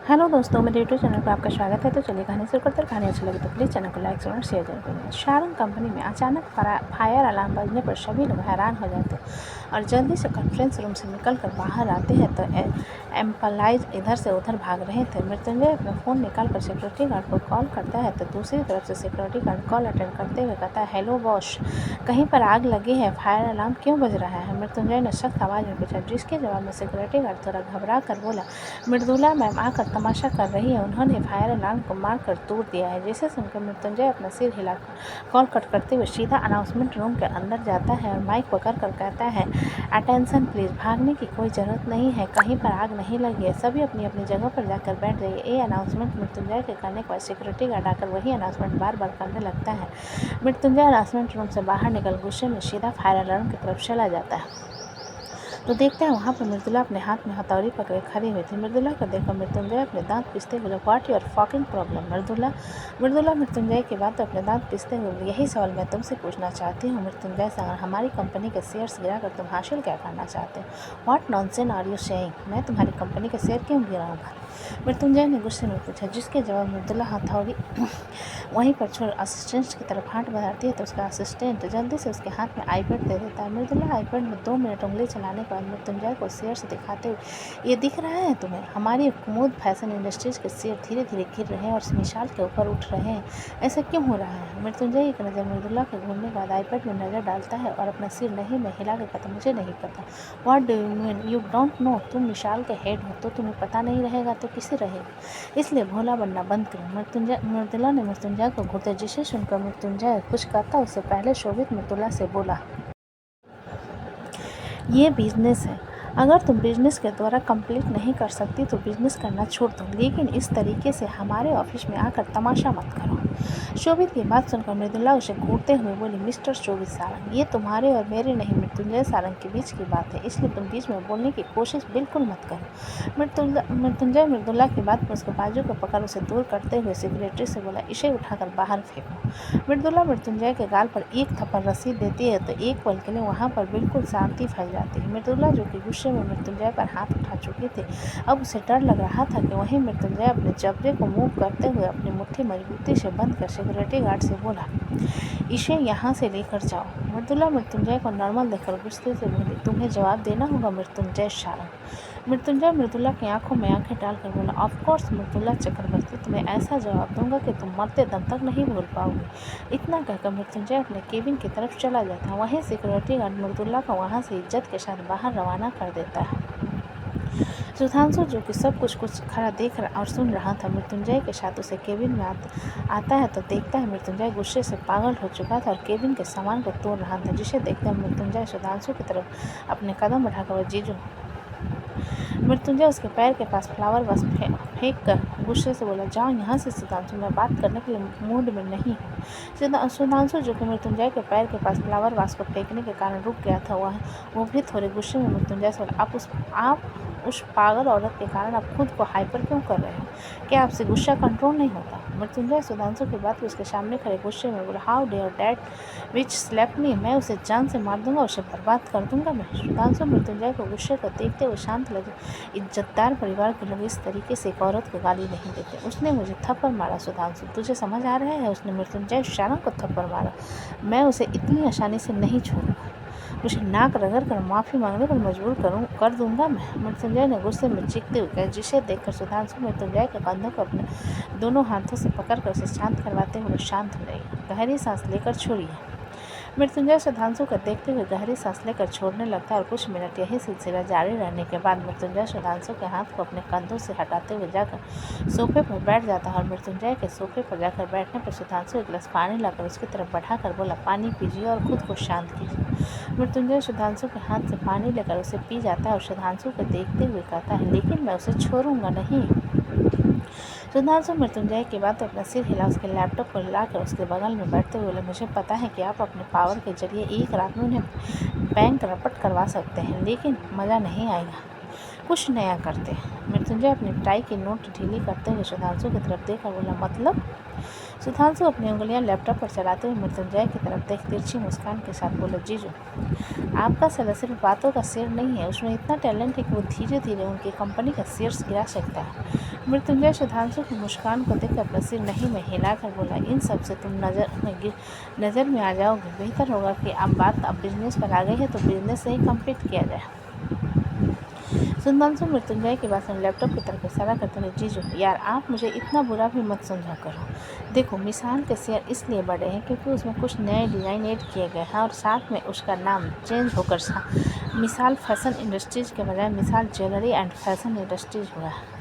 Hello दोस्तों, मेरे YouTube channel पर आपका स्वागत है। तो चलिए कहानी शुरू करते हैं। कहानी अच्छी लगी तो प्लीज़ चैनल को लाइक और शेयर जरूर करें। शारंग कंपनी में अचानक फायर अलार्म बजने पर सभी लोग हैरान हो जाते हैं और जल्दी से कॉन्फ्रेंस रूम से निकलकर बाहर आते हैं तो एम्प्लॉइज इधर से उधर भाग रहे थे। मृत्युंजय अपना फ़ोन निकालकर सिक्योरिटी गार्ड को कॉल करता है तो दूसरी तरफ से सिक्योरिटी गार्ड कॉल अटेंड करते हुए कहता है, हेलो बॉस, कहीं पर आग लगी है? फायर अलार्म क्यों बज रहा है? मृत्युंजय ने सख्त आवाज़ में पूछा, जिसके जवाब में सिक्योरिटी गार्ड थोड़ा घबरा कर बोला, मृदुला मैम आकर तमाशा कर रही है। उन्होंने फायर अलार्म को मारकर तोड़ दिया है। जिसे सुनकर मृत्युंजय अपना सिर हिलाकर कॉल कट करते हुए सीधा अनाउंसमेंट रूम के अंदर जाता है और माइक पकड़कर कहता है, अटेंशन प्लीज़, भागने की कोई ज़रूरत नहीं है, कहीं पर आग नहीं लगी है, सभी अपनी अपनी जगह पर जाकर बैठ जाइए। ये अनाउंसमेंट मृत्युंजय के करने के बाद सिक्योरिटी गार्ड आकर वही अनाउंसमेंट बार बार करने लगता है। मृत्युंजय अनाउंसमेंट रूम से बाहर निकल गुस्से में सीधा फायर अलार्म की तरफ चला जाता है। तो देखते हैं वहाँ पर मृदुला अपने हाथ में हथौड़ी पकड़े खड़ी हुई थी। मृदुला को देखकर मृत्युंजय अपने दांत पीसते हुए, what your fucking problem Mridula Mrityunjay के बाद अपने दांत पीसते हुए, यही सवाल मैं तुमसे पूछना चाहती हूँ मृत्युंजय सागर, हमारी कंपनी के शेयर्स गिराकर तुम हासिल क्या करना चाहते हो? What nonsense are you saying? मैं तुम्हारी कंपनी के शेयर क्यों गिराऊंगा? मृत्युंजय ने गुस्से में पूछा, जिसके जवाब मृदुला हथौड़ी वहीं पर छोड़ असिस्टेंट की तरफ हाथ बढ़ाती है तो उसका असिस्टेंट जल्दी से उसके हाथ में आईपैड दे देता है। मृदुला आईपैड में 2 मिनट उंगली चलाने के बाद मृत्युंजय को शेयर से दिखाते हुए, ये दिख रहा है तुम्हें, हमारी कुमुद फैशन इंडस्ट्रीज के शेयर धीरे धीरे गिर रहे हैं और मिसाल के ऊपर उठ रहे हैं, ऐसा क्यों हो रहा है? मृत्युंजय एक नज़र मृदुला के घूमने के बाद आईपैड में नज़र डालता है और अपना सिर नहीं में हिला कर कहता, मुझे नहीं पता। What do you mean you don't know? तुम मिसाल के हेड हो तो तुम्हें पता नहीं रहेगा तो किसे रहेगा, इसलिए भोला बनना बंद करो। मृदुला ने मृत्युंजय को घूरते, जिसे सुनकर मृत्युंजय कुछ कहता उससे पहले शोभित मृदुला से बोला, ये बिजनेस है, अगर तुम बिजनेस के द्वारा कंप्लीट नहीं कर सकती तो बिजनेस करना छोड़ दो, लेकिन इस तरीके से हमारे ऑफिस में आकर तमाशा मत करो। शोभित की बात सुनकर मृदुला उसे घूरते हुए बोली, मिस्टर शोभित सारंग, ये तुम्हारे और मेरे नहीं मृत्युंजय सारंग के बीच की बात है, इसलिए तुम बीच में बोलने की कोशिश बिल्कुल मत करो। मृत्युंजय मृदुला की बात पर उसके बाजू को पकड़ उसे दूर करते हुए सेक्रेटरी से बोला, इसे उठाकर बाहर फेंको। मृदुला मृत्युंजय के गाल पर एक थप्पड़ रसीद देती है तो एक पल के लिए वहाँ पर बिल्कुल शांति फैल जाती है। मृदुला जो कि गुस्से में मृत्युंजय पर हाथ उठा चुकी थी, अब उसे डर लग रहा था कि वहीं मृत्युंजय अपने जबड़े को मूव करते हुए अपनी मुट्ठी मजबूती से बंद कर सिक्योरिटी गार्ड से बोला, इसे यहाँ से लेकर जाओ। मृदुला मृत्युंजय को नॉर्मल देखकर गुस्से से बोली, तुम्हें जवाब देना होगा मृत्युंजय सारंग। मृत्युंजय मृदुला की आंखों में आंखें डालकर बोला, ऑफकोर्स मृदुला चक्रवर्ती, तुम्हें ऐसा जवाब दूंगा कि तुम मरते दम तक नहीं भूल पाओगे। इतना कहकर मृत्युंजय अपने केबिन की तरफ चला जाता है। वहीं सिक्योरिटी गार्ड मृदुला को वहाँ से इज्जत के साथ बाहर रवाना कर देता है। सुधांशु जो कि सब कुछ खड़ा देख रहा और सुन रहा था, मृत्युंजय के साथ उसे केबिन में आता है तो देखता है मृत्युंजय गुस्से से पागल हो चुका था और केबिन के सामान को तोड़ रहा था, जिसे देखकर मृत्युंजय सुधांशु की तरफ अपने कदम बढ़ाकर, जीजू। मृत्युंजय उसके पैर के पास फ्लावर वास फेंक कर गुस्से से बोला, जाओ यहाँ से सुधांशु, मैं बात करने के लिए मूड में नहीं हूँ। सुधांशु जो कि मृत्युंजय के पैर के पास फ्लावर वास को फेंकने के कारण रुक गया था, वो भी थोड़े गुस्से में मृत्युंजय से बोला, आप उस पागल औरत के कारण आप खुद को हाइपर क्यों कर रहे हैं? क्या आपसे गुस्सा कंट्रोल नहीं होता? मृत्युंजय सुधांशु की बात उसके सामने खड़े गुस्से में बोला, how dare that witch slap me, मैं उसे जान से मार दूंगा, उसे बर्बाद कर दूंगा मैं। सुधांशु मृत्युंजय को गुस्से को देखते हुए शांत लगे, इज्जतदार परिवार के लोग इस तरीके से एक औरत को गाली नहीं देते। उसने मुझे थप्पड़ मारा सुधांशु, तुझे समझ आ रहा है? उसने मृत्युंजय सारंग को थप्पड़ मारा, मैं उसे इतनी आसानी से नहीं छोड़ूंगा, उसे नाक रगड़ कर माफ़ी मांगने पर मजबूर कर दूंगा मैं। मृत्युंजय ने गुस्से में चीखते हुए कहा, जिसे देखकर सुधांशु मृत्युंजय के कंधों को अपने दोनों हाथों से पकड़कर उसे शांत करवाते हुए शांत हो गई। गहरी सांस लेकर छोड़िए। मृत्युंजय सुधांशु को देखते हुए गहरी सांस लेकर छोड़ने लगता है और कुछ मिनट यही सिलसिला जारी रहने के बाद मृत्युंजय सुधांशु के हाथ को अपने कंधों से हटाते हुए जाकर सोफे पर बैठ जाता है और मृत्युंजय के सोफे पर जाकर बैठने पर सुधांशु एक गिलास पानी लाकर उसकी तरफ बढ़ाकर बोला, पानी पीजिए और खुद को शांत कीजिए। मृत्युंजय सुधांशु के हाथ से पानी लेकर उसे पी जाता है और सुधांशु को देखते हुए कहता है, लेकिन मैं उसे छोड़ूंगा नहीं। सुधांशु मृत्युंजय की बात अपना सिर हिला उसके लैपटॉप को लाकर उसके बगल में बैठते हुए बोले, मुझे पता है कि आप अपने पावर के जरिए एक रात में उन्हें बैंक रपट करवा सकते हैं, लेकिन मज़ा नहीं आएगा, कुछ नया करते हैं। मृत्युंजय अपनी टाई की नोट ढीली करते हुए सुधांशु की तरफ देखकर बोला, मतलब? सुधांशु अपनी उंगलियां लैपटॉप पर चलाते हुए मृत्युंजय की तरफ देख तिरछी मुस्कान के साथ बोले, जीजू आपका साला सिर्फ बातों का शेर नहीं है, उसमें इतना टैलेंट है कि वो धीरे धीरे उनकी कंपनी का शेयर्स गिरा सकता है। मृत्युंजय सुधांशु की मुस्कान को देखकर अपना सिर नहीं में हिलाकर बोला, इन सब से तुम नज़र में आ जाओगे। बेहतर होगा कि अब बिजनेस पर आ गई है तो बिजनेस से ही कंप्लीट किया जाए। सुधांशु मृत्युंजय की बात सुन लैपटॉप की तरफ इशारा करते हुए, जीजू यार आप मुझे इतना बुरा भी मत समझा करो। देखो मिसाल के शेयर इसलिए बढ़े हैं क्योंकि उसमें कुछ नए डिज़ाइन ऐड किए गए हैं और साथ में उसका नाम चेंज होकर मिसाल फैशन इंडस्ट्रीज के बजाय मिसाल ज्वेलरी एंड फैशन इंडस्ट्रीज हुआ है।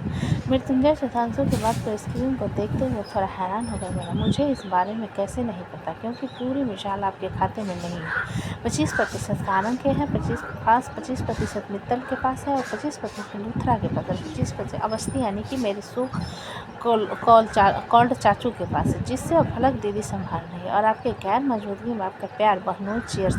मृत्युंजय सुधांशु की बात पर स्क्रीन को देखते हुए थोड़ा हैरान हो गया। बोला, मुझे इस बारे में कैसे नहीं पता, क्योंकि पूरी मिसाल आपके खाते में नहीं है। 25% सारंग के हैं, 25% मित्तल के पास है और 25% लूथरा के पास है, 25% अवस्थी यानी कि मेरे कॉल्ड चाचू के पास है, जिससे अब फलक दीदी संभाल रही है और आपके गैर मौजूदगी में आपका प्यार बहनोई चेयर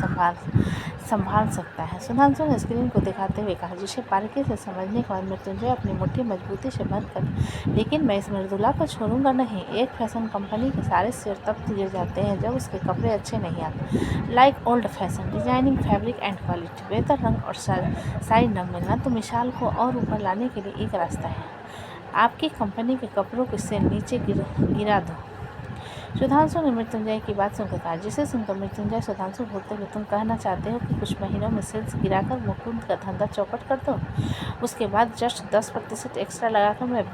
संभाल सकता है। सुधांशु ने स्क्रीन को दिखाते हुए कहा, जिसे बारीकी से समझने के बाद मृत्युंजय अपनी मुट्ठी मजबूती से बंद कर, लेकिन मैं इस मृदुला को छोड़ूंगा नहीं। एक फैशन कंपनी के सारे शेयर तब गिर जाते हैं जब उसके कपड़े अच्छे नहीं आते, like old fashion designing, fabric and quality, बेहतर रंग और साइज न मिलना। तो मिसाल को और ऊपर लाने के लिए एक रास्ता है, आपकी कंपनी के कपड़ों के सेल नीचे गिरा दो। सुधांशु ने मृत्युंजय की बात सुनकर कहा, जिसे सुनकर मृत्युंजय सुधांशु बोलते हुए, तुम कहना चाहते हो कि कुछ महीनों में सेल्स गिराकर मुकुंद का धंधा चौपट कर दो, उसके बाद जस्ट 10% एक्स्ट्रा लगाकर मैं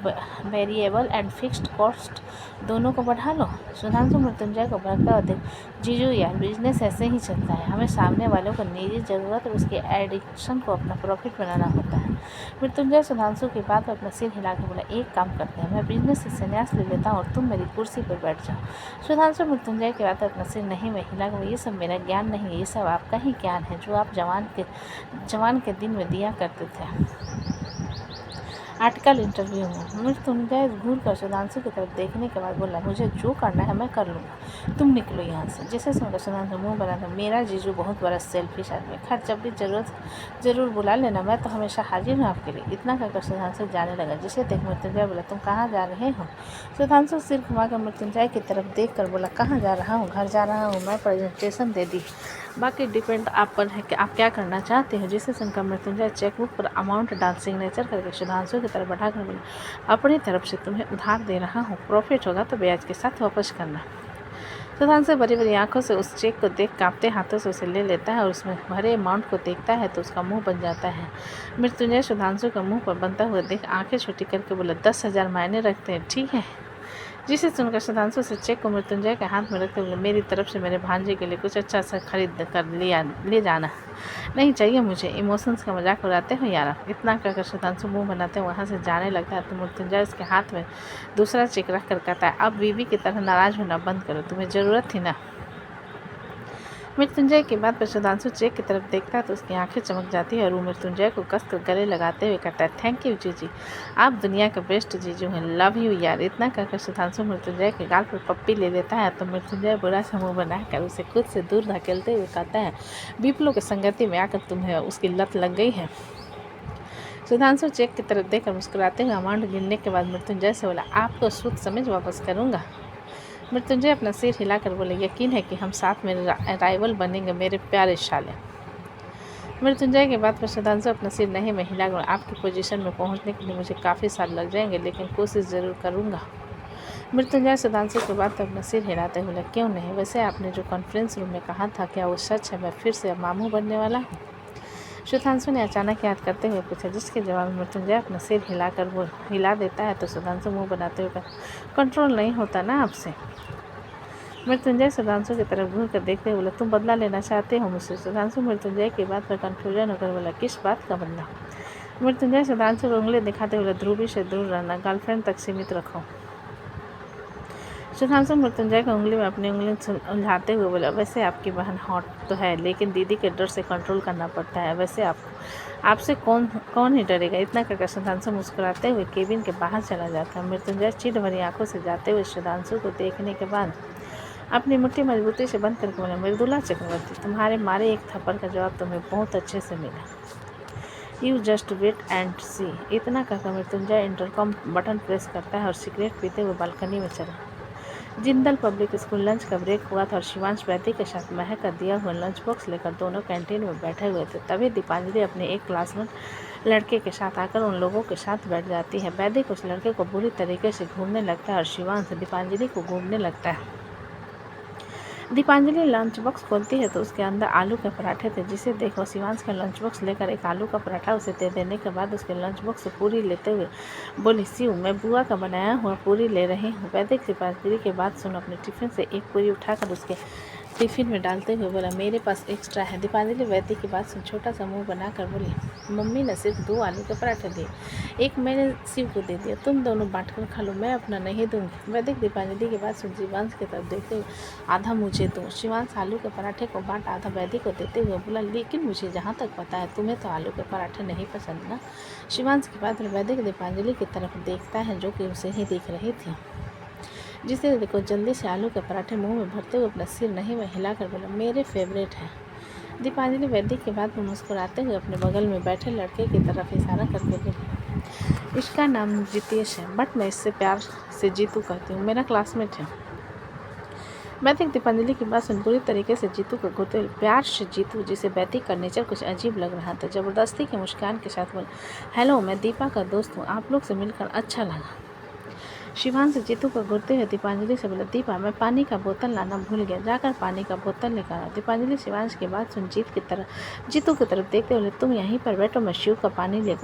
वेरिएबल एंड फिक्स्ड कॉस्ट दोनों को बढ़ा लो। सुधांशु मृत्युंजय को भड़कता हुआ देख, जीजू यार बिजनेस ऐसे ही चलता है, हमें सामने वालों को निजी ज़रूरत और उसके एडिक्शन को अपना प्रॉफिट बनाना होता है। मृत्युंजय सुधांशु की बात पर अपना सिर हिलाकर बोला, एक काम करते हैं, मैं बिजनेस से संन्यास ले लेता हूँ और तुम मेरी कुर्सी पर बैठ जाओ। सुधांशु मृत्युंजय की बात पर अपना सिर नहीं में हिलाकर, ये सब मेरा ज्ञान नहीं है, ये सब आपका ही ज्ञान है जो आप जवान के दिन में दिया करते थे आर्टिकल इंटरव्यू में। मृत्युंजय घूर कर सुधांशु की तरफ देखने के बाद बोला, मुझे जो करना है मैं कर लूँगा, तुम निकलो यहाँ से। जिसे सुनकर सुधांशु मुँह बना था, मेरा जीजू बहुत बड़ा सेल्फिश आदमी, खैर जब भी जरूर बुला लेना, मैं तो हमेशा हाजिर हूँ आपके लिए। इतना कहकर सुधांशु जाने लगा। जिसे देख मृत्युंजय बोला, तुम कहाँ जा रहे हो? सुधांशु सिर घुमाकर मृत्युंजय की तरफ देख कर बोला, कहाँ जा रहा हूँ? घर जा रहा हूँ, मैं प्रेजेंटेशन दे दी, बाकी डिपेंड आप पर है कि आप क्या करना चाहते हो। जिसे सुनकर मृत्युंजय चेकबुक पर अमाउंट डाल सिग्नेचर करके सुधांशु की तरफ बढ़ाकर बोला, अपनी तरफ से तुम्हें उधार दे रहा हूँ, प्रॉफिट होगा तो ब्याज के साथ वापस करना। सुधांशु बड़ी बड़ी आंखों से उस चेक को देख कांपते हाथों से उसे ले लेता है और उसमें भरे अमाउंट को देखता है तो उसका मुंह बन जाता है। मृत्युंजय सुधांशु का मुंह पर बनता हुआ देख आंखें छोटी करके बोला, 10,000 मायने रखते हैं, ठीक है? जिसे सुनकर सुधांशु से चेक को मृत्युंजय के हाथ में रखते हुए, मेरी तरफ से मेरे भांजे के लिए कुछ अच्छा सा खरीद कर ले जाना, नहीं चाहिए मुझे, इमोशंस का मजाक उड़ाते हो यार। इतना कहकर सुधांशु मुंह बनाते वहाँ से जाने लगता है तो मृत्युंजय उसके हाथ में दूसरा चेक रख कर कहता है, अब बीवी की तरह नाराज होना बंद करो, तुम्हें ज़रूरत थी ना। मृत्युंजय की बात पर सुधांशु चेक की तरफ देखता है तो उसकी आंखें चमक जाती है और वो मृत्युंजय को कसकर गले लगाते हुए कहता है, थैंक यू जीजी, आप दुनिया के बेस्ट जीजू हैं, लव यू यार। इतना कहकर सुधांशु मृत्युंजय के गाल पर पप्पी ले लेता है तो मृत्युंजय बुरा सा मुँह बनाकर उसे खुद से दूर धकेलते हुए कहता है, बीपलों की संगति में आकर तुम्हें उसकी लत लग गई है। सुधांशु चेक की तरफ देखकर मुस्कुराते हुए अमाउंट गिनने के बाद मृत्युंजय से बोला, आपको सूद समझ वापस करूँगा। मृत्युंजय अपना सिर हिलाकर बोले, यकीन है कि हम साथ में राइवल बनेंगे मेरे प्यारे शाले। मृत्युंजय के बाद पर सुधांशु अपना सिर नहीं में हिलाकर, आपकी पोजीशन में पहुंचने के लिए मुझे काफ़ी साल लग जाएंगे, लेकिन कोशिश ज़रूर करूंगा। मृत्युंजय सुधांशु के बाद पर अपना सिर हिलाते बोला, क्यों नहीं, वैसे आपने जो कॉन्फ्रेंस रूम में कहा था क्या वो सच है? मैं फिर से मामू बनने वाला हूँ? सुधांशु ने अचानक याद करते हुए पूछा, जिसके जवाब में मृत्युंजय अपना सिर हिलाकर वो हिला देता है तो सुधांशु मुँह बनाते हुए, कंट्रोल नहीं होता ना आपसे। मृत्युंजय सुधांशु की तरफ घूर कर देखते हुए बोला, तुम बदला लेना चाहते हो मुझसे? सुधांशु मृत्युंजय की बात पर कन्फ्यूजन होकर बोला, किस बात का बदला? मृत्युंजय सुधांशु को उंगली दिखाते हुए, ध्रुवी से दूर रहना, गर्लफ्रेंड तक सीमित रखो। सुधांशु मृत्युंजय की उंगली में अपनी उंगली उलझाते हुए बोला, वैसे आपकी बहन हॉट तो है, लेकिन दीदी के डर से कंट्रोल करना पड़ता है, वैसे आपसे कौन ही डरेगा। इतना कहकर सुधांशु मुस्कुराते हुए केबिन के बाहर चला जाता है। मृत्युंजय चिढ़ भरी आंखों से जाते हुए सुधांशु को देखने के बाद अपनी मुट्ठी मजबूती से बंद करके बोला, मृदुला चक्रवर्ती, तुम्हारे मारे एक थप्पड़ का जवाब तुम्हें बहुत अच्छे से मिला, यू जस्ट वेट एंड सी। इतना कहकर मृत्युंजय इंटरकॉम बटन प्रेस करता है और सिगरेट पीते हुए बालकनी में चला जिंदल पब्लिक स्कूल लंच का ब्रेक हुआ था और शिवांश वैद्य के साथ महक का दिया हुआ लंच बॉक्स लेकर दोनों कैंटीन में बैठे हुए थे। तभी दीपांजलि अपने एक क्लासमेट लड़के के साथ आकर उन लोगों के साथ बैठ जाती है। वैद्य उस लड़के को बुरी तरीके से घूरने लगता है और शिवांश दीपांजलि को घूरने लगता है। दीपांजलि लंच बॉक्स खोलती है तो उसके अंदर आलू के पराठे थे, जिसे देखो शिवांश का लंच बॉक्स लेकर एक आलू का पराठा उसे दे देने के बाद उसके लंच बॉक्स से पूरी लेते हुए बोली, शिव मैं बुआ का बनाया हुआ पूरी ले रही हूँ। वैदिक दीपांजलि की बात सुन अपने टिफिन से एक पूरी उठाकर उसके टिफिन में डालते हुए बोला, मेरे पास एक्स्ट्रा है। दीपांजलि वैद्य की बात सुन छोटा सा मुंह बनाकर बोली, मम्मी ने सिर्फ 2 आलू के पराठे दिए, एक मैंने शिव को दे दिया, तुम दोनों बांटकर खा लो, मैं अपना नहीं दूंगी। वैदिक दीपांजलि की बात सुन शिवांश की तरफ देखते हुए, आधा मुझे दो। शिवांश आलू के पराठे को बांट आधा वैद्य को देते हुए बोला, लेकिन मुझे जहाँ तक पता है तुम्हें तो आलू के पराठे नहीं पसंद ना। शिवांश की बात वैदिक दीपांजलि की तरफ देखता है जो कि उसे ही देख रही थी, जिसे देखो जल्दी से आलू के पराठे मुंह में भरते हुए अपना सिर नहीं में हिलाकर बोला, मेरे फेवरेट है। दीपांजलि वैदिक के बाद में मुस्कुराते हुए अपने बगल में बैठे लड़के की तरफ इशारा करके बोली, इसका नाम जितेश है, बट मैं इससे प्यार से जीतू कहती हूँ, मेरा क्लासमेट है। वैदिक दीपांजलि की बात सुन पूरी तरीके से जीतू को घूरते हुए प्यार से जीतू, जिसे वैदिक का नेचर कुछ अजीब लग रहा था, जबरदस्ती की मुस्कान के साथ बोला, हेलो मैं दीपा का दोस्त हूँ, आप लोग से मिलकर अच्छा लगा। शिवांश जीतू को घूरते हुए दीपांजलि से बोला, दीपा मैं पानी का बोतल लाना भूल गया, जाकर पानी का बोतल लेकर आओ। दीपांजलि शिवांश की बात सुन जीतू की तरफ देखते हुए, तुम यहीं पर बैठो, मैं शिव का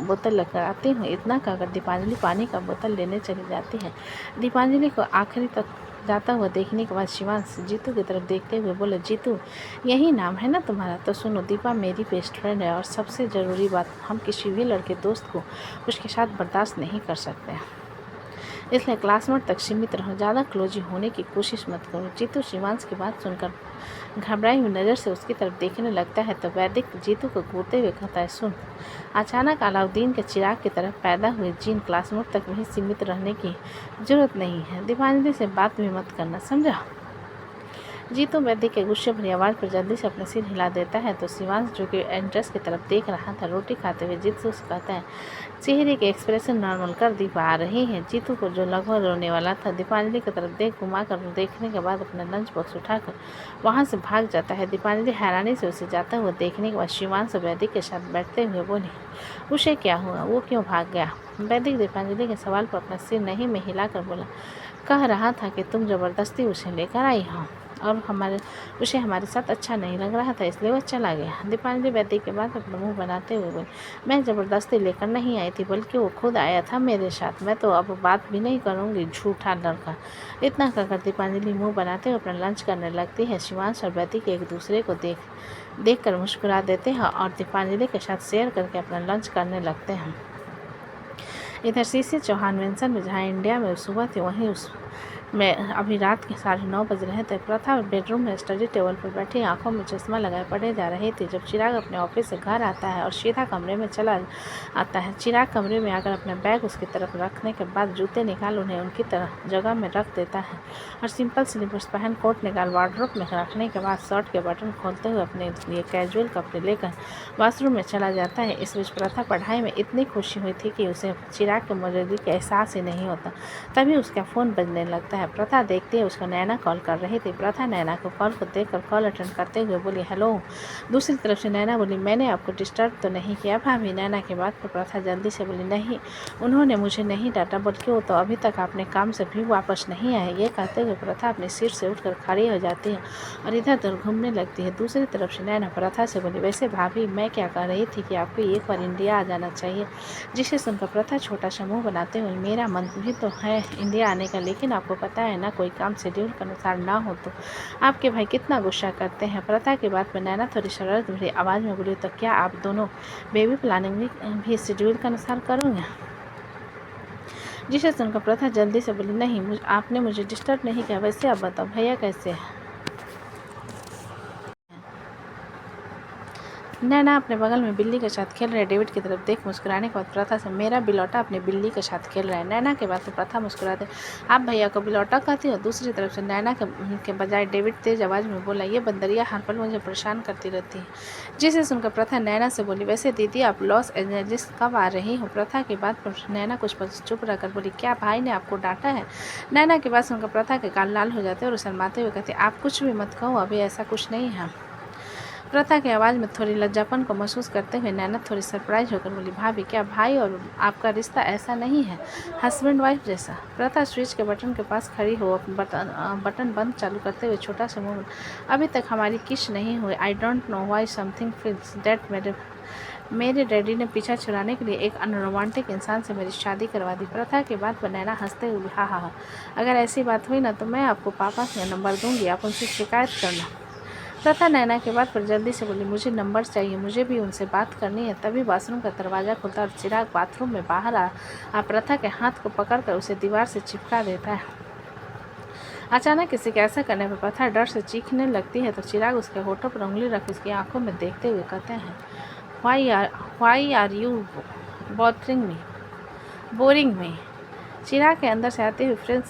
बोतल लेकर आती हूँ। इतना कहकर दीपांजलि पानी का बोतल लेने चली जाती है। दीपांजलि को आखिरी तक जाता हुआ देखने के बाद शिवांश जीतू की तरफ देखते हुए बोले, जीतू यही नाम है ना तुम्हारा, तो सुनो दीपा मेरी बेस्ट फ्रेंड है और सबसे ज़रूरी बात, हम किसी भी लड़के दोस्त को उसके साथ बर्दाश्त नहीं कर सकते, इसलिए क्लासमेट तक सीमित रहो, ज़्यादा क्लोजी होने की कोशिश मत करो। जीतू शिवांश की बात सुनकर घबराई हुई नज़र से उसकी तरफ देखने लगता है तो वैदिक जीतू को घूरते हुए कहता है, सुन अचानक अलाउद्दीन के चिराग की तरफ पैदा हुए जीन क्लासमेट तक भी सीमित रहने की जरूरत नहीं है, दीपांजलि से बात भी मत करना, समझा। जीतू वैद्य के गुस्से भरी आवाज़ पर जल्दी से अपना सिर हिला देता है तो शिवांश जो कि एंट्रेंस की तरफ देख रहा था रोटी खाते हुए जीतू से कहता है, चेहरे के एक्सप्रेशन नॉर्मल कर दीपा आ रही है। जीतू को जो लगभग रोने वाला था दीपांजलि की तरफ घुमा कर देखने के बाद अपना लंच बॉक्स उठाकर वहाँ से भाग जाता है। दीपांजलि हैरानी से उसे जाता हुआ देखने के बाद शिवांश वैदिक के साथ बैठते हुए बोली, उसे क्या हुआ, वो क्यों भाग गया। वैदिक दीपांजलि के सवाल पर अपना सिर नहीं में हिलाकर बोला, कह रहा था कि तुम ज़बरदस्ती उसे लेकर आई हो और उसे हमारे साथ अच्छा नहीं लग रहा था, इसलिए वो चला गया। दीपांजलि वैदिक के बाद अपना मुंह बनाते हुए बोली, मैं ज़बरदस्ती लेकर नहीं आई थी, बल्कि वो खुद आया था मेरे साथ, मैं तो अब बात भी नहीं करूँगी, झूठा लड़का। इतना कहकर दीपांजलि मुंह बनाते हुए अपना लंच करने लगती है। शिवांश और वैदिक एक दूसरे को देख कर मुस्कुरा देते हैं और दीपांजलि के साथ शेयर करके अपना लंच करने लगते हैं। इधर सीसी चौहान मेंशन में जहाँ इंडिया में सुबह थी, वहीं में अभी रात के 9:30 बज रहे थे। प्रथा बेडरूम में स्टडी टेबल पर बैठी आंखों में चश्मा लगाए पढ़े जा रही थी जब चिराग अपने ऑफिस से घर आता है और सीधा कमरे में चला आता है। चिराग कमरे में आकर अपना बैग उसकी तरफ रखने के बाद जूते निकाल उन्हें उनकी तरह जगह में रख देता है और सिंपल स्लीपर्स पहन कोट निकाल वार्डरोब में रखने के बाद शर्ट के बटन खोलते हुए अपने लिए कैजुअल कपड़े लेकर वॉशरूम में चला जाता है। इस बीच प्रथा पढ़ाई में इतनी खुशी हुई थी कि उसे चिराग की मौजूदगी का एहसास ही नहीं होता। तभी उसका फ़ोन बजने लगता है। प्रथा देखती है उसको नैना कॉल कर रही थी। प्रथा नैना को कॉल को देखकर कॉल अटेंड करते हुए बोली, हेलो। दूसरी तरफ से नैना बोली, मैंने आपको डिस्टर्ब तो नहीं किया भाभी। नैना की बात पर प्रथा जल्दी से बोली, नहीं, उन्होंने मुझे नहीं डांटा, बल्कि वो तो अभी तक अपने काम से भी वापस नहीं आए। ये कहते हुए प्रथा अपनी सीट से उठकर खड़ी हो जाती है और इधर उधर घूमने लगती है। दूसरी तरफ से नैना प्रथा से बोली, वैसे भाभी मैं क्या कह रही थी कि आपको एक बार इंडिया आ जाना चाहिए। जिसे सुनकर प्रथा छोटा सा मुँह बनाते हुए, मेरा मन भी तो है इंडिया आने का, लेकिन आपको पता है ना, कोई काम शेड्यूल के अनुसार ना हो तो आपके भाई कितना गुस्सा करते हैं। प्रथा की बात पर नैना थोड़ी शरारत भरी आवाज़ में बोली, तो क्या आप दोनों बेबी प्लानिंग भी शेड्यूल के अनुसार करोगे। जिसे सुनकर प्रथा जल्दी से बोली, नहीं, आपने मुझे डिस्टर्ब नहीं किया। वैसे आप बताओ भैया कैसे है। नैना अपने बगल में बिल्ली के साथ खेल रहे डेविड की तरफ देख मुस्कुराने के बाद प्रथा से, मेरा बिलौटा अपनी बिल्ली के साथ खेल रहा है। नैना के बाद तो प्रथा मुस्कुराते, आप भैया को बिलौटा कहती हो? दूसरी तरफ से नैना के बजाय डेविड तेज आवाज़ में बोला, ये बंदरिया हर पल मुझे परेशान करती रहती है। जिसे सुनकर प्रथा नैना से बोली, वैसे दीदी आप लॉस एंजलिस कब आ रही हो? प्रथा की बात पर नैना कुछ पल चुप रहकर बोली, क्या भाई ने आपको डांटा है? नैना की बात सुनकर प्रथा के गाल लाल हो जाते और शर्माते हुए कहते, आप कुछ भी मत कहो, अभी ऐसा कुछ नहीं है। प्रथा की आवाज़ में थोड़ी लज्जापन को महसूस करते हुए नैना थोड़ी सरप्राइज होकर बोली, भाभी क्या भाई और आपका रिश्ता ऐसा नहीं है, हस्बैंड वाइफ जैसा? प्रथा स्विच के बटन के पास खड़ी हो बटन बंद चालू करते हुए छोटा सा मुंह, अभी तक हमारी किस नहीं हुई। I don't know why something feels that मेरे डैडी ने पीछा छुड़ाने के लिए एक अनरोमांटिक इंसान से मेरी शादी करवा दी। प्रथा की बात पर नैना हंसते हुए, हा, अगर ऐसी बात हुई ना तो मैं आपको पापा का नंबर दूंगी, आप उनसे शिकायत करना। प्रथा नैना की बात पर जल्दी से बोली, मुझे नंबर चाहिए, मुझे भी उनसे बात करनी है। तभी बाथरूम का दरवाज़ा खुलता और चिराग बाथरूम में बाहर आ प्रथा के हाथ को पकड़कर उसे दीवार से चिपका देता है। अचानक किसी के ऐसा करने पर प्रथा डर से चीखने लगती है तो चिराग उसके होठों पर उंगली रख उसकी आंखों में देखते हुए कहते हैं, वाई आर यू बोरिंग मी? चिराग के अंदर से आते हुए फ्रेंच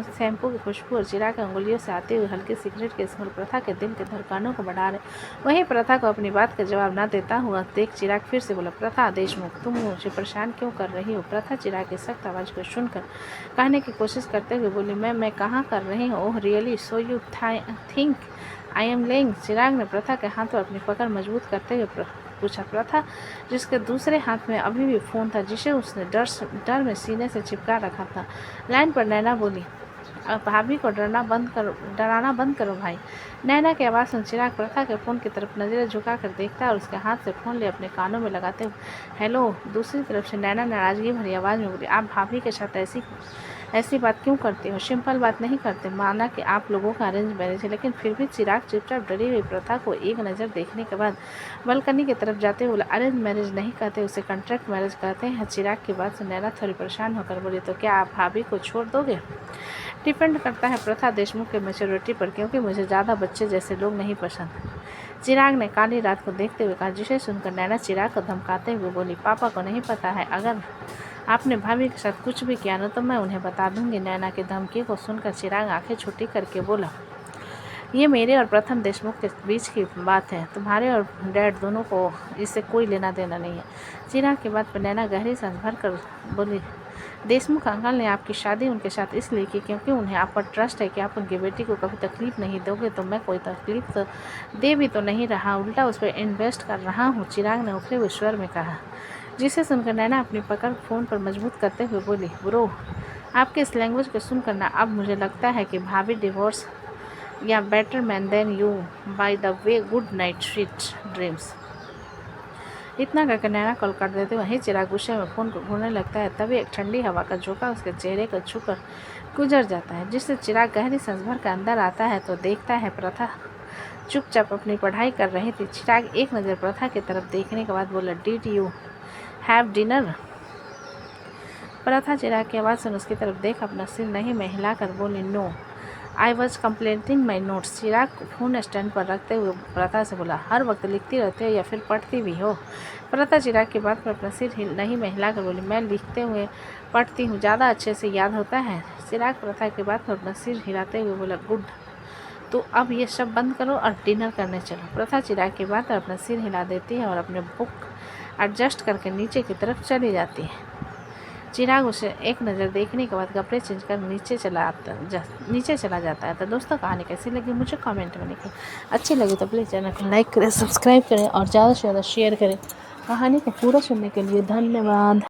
शैम्पू की खुशबू और चिराग की उंगलियों से आते हुए हल्के सिगरेट के स्मेल प्रथा के दिल के धड़कनों को बढ़ा रहे। वहीं प्रथा को अपनी बात का जवाब न देता हुआ देख चिराग फिर से बोला, प्रथा देशमुख, तुम मुझे परेशान क्यों कर रही हो? प्रथा चिराग की सख्त आवाज़ को सुनकर कहने की कोशिश करते हुए बोली, मैं कहाँ कर रही हूँ? Oh really, so you think I am lying? Chirag ने प्रथा के हाथ पर अपनी पकड़ मजबूत करते हुए पूछा। प्रथा जिसके दूसरे हाथ में अभी भी फ़ोन था जिसे उसने डर में सीने से चिपका रखा था। लाइन पर नैना बोली, अब भाभी को डराना बंद करो भाई। नैना की आवाज़ सुन चिराग प्रथा के फ़ोन की तरफ नज़रें झुकाकर देखता है और उसके हाथ से फ़ोन ले अपने कानों में लगाते हुए, हेलो। दूसरी तरफ से नैना नाराज़गी भरी आवाज़ में बोली, आप भाभी के साथ ऐसी बात क्यों करते हो? सिंपल बात नहीं करते, माना कि आप लोगों का अरेंज मैरिज है, लेकिन फिर भी। चिराग चुपचाप डरी हुई प्रथा को एक नज़र देखने के बाद बालकनी की तरफ जाते हुए बोला, अरेंज मैरिज नहीं कहते, उसे कॉन्ट्रैक्ट मैरिज कहते हैं। चिराग की बात से नैना थोड़ी परेशान होकर बोली, तो क्या आप भाभी को छोड़ दोगे? डिपेंड करता है प्रथा देशमुख के मैच्योरिटी पर, क्योंकि मुझे ज़्यादा बच्चे जैसे लोग नहीं पसंद, चिराग ने काली रात को देखते हुए कहा। जिसे सुनकर नैना चिराग को धमकाते हुए बोली, पापा को नहीं पता है, अगर आपने भाभी के साथ कुछ भी किया ना तो मैं उन्हें बता दूंगी। नैना की धमकी को सुनकर चिराग आंखें छोटी करके बोला, ये मेरे और प्रथम देशमुख के बीच की बात है, तुम्हारे और डैड दोनों को इससे कोई लेना देना नहीं है। चिराग की बात पर नैना गहरी सांस भर कर बोली, देशमुख अंकल ने आपकी शादी उनके साथ इसलिए की क्योंकि उन्हें आप पर ट्रस्ट है कि आप उनकी बेटी को कभी तकलीफ नहीं दोगे, तो मैं कोई तकलीफ तो दे भी तो नहीं रहा, उल्टा उस पर इन्वेस्ट कर रहा हूँ, चिराग ने उखड़े हुए स्वर में कहा। जिसे सुनकर नैना अपनी पकड़ फ़ोन पर मजबूत करते हुए बोली, ब्रो, आपके इस लैंग्वेज को सुनकर ना अब मुझे लगता है कि भाभी डिवोर्स या better man than you, by the way, good night, sweet dreams. इतना कहकर नैना कॉल कर देते वहीं चिराग गुस्से में फ़ोन को घूरने लगता है। तभी एक ठंडी हवा का झोंका उसके चेहरे को छूकर गुजर जाता है, जिससे चिराग गहरी सांस भर कर अंदर आता है तो देखता है प्रथा चुपचाप अपनी पढ़ाई कर रही थी। चिराग एक नज़र प्रथा की तरफ देखने के बाद बोला, डिड यू हैव डिनर? प्रथा चिराग की आवाज़ सुन उसकी तरफ देख अपना सिर नहीं में हिलाकर बोली, no, I was completing my notes. Chirag phone stand पर रखते हुए प्रथा से बोला, हर वक्त लिखती रहते हो या फिर पढ़ती भी हो? प्रथा चिराग की बात पर अपना सिर नहीं में हिलाकर बोली, मैं लिखते हुए पढ़ती हूँ, ज़्यादा अच्छे से याद होता है। चिराग प्रथा की बात पर अपना सिर हिलाते हुए बोला, गुड, तो अब ये सब बंद करो और डिनर करने चलो। प्रथा चिराग की बात पर अपना सिर हिला देती है और अपने बुक एडजस्ट करके नीचे की तरफ चली जाती है। चिराग उसे एक नज़र देखने के बाद कपड़े चेंज कर नीचे चला जाता है। तो दोस्तों, कहानी कैसी लगी मुझे कमेंट में लिखें। अच्छी लगी तो प्लीज़ चैनल को लाइक करें, सब्सक्राइब करें और ज़्यादा से ज़्यादा शेयर करें। कहानी को पूरा सुनने के लिए धन्यवाद।